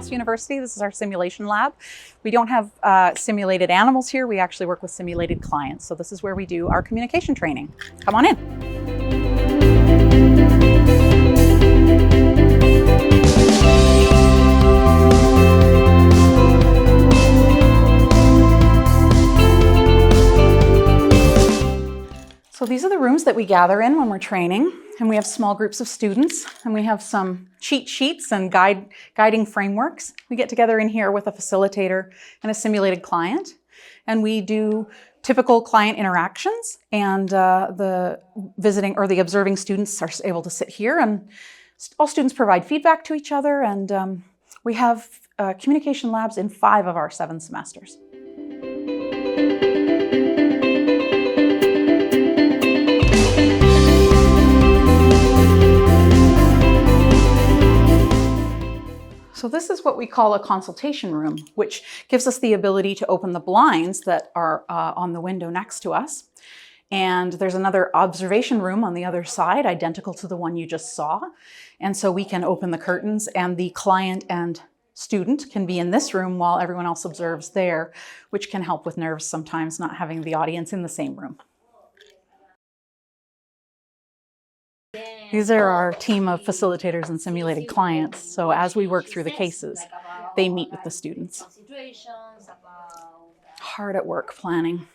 across university. This is our simulation lab. We don't have simulated animals here. We actually work with simulated clients. So this is where we do our communication training. Come on in. So these are the rooms that we gather in when we're training, and we have small groups of students, and we have some cheat sheets and guiding frameworks. We get together in here with a facilitator and a simulated client, and we do typical client interactions, and the visiting or the observing students are able to sit here, and all students provide feedback to each other, and we have communication labs in 5 of our 7 semesters. So this is what we call a consultation room, which gives us the ability to open the blinds that are on the window next to us. And there's another observation room on the other side, identical to the one you just saw. And so we can open the curtains, and the client and student can be in this room while everyone else observes there, which can help with nerves sometimes, not having the audience in the same room. These are our team of facilitators and simulated clients. So as we work through the cases, they meet with the students. Hard at work planning.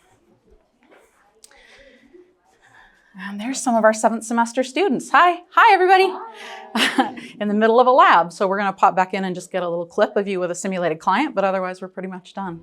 And there's some of our 7th semester students. Hi everybody. In the middle of a lab. So we're gonna pop back in and just get a little clip of you with a simulated client, but otherwise we're pretty much done.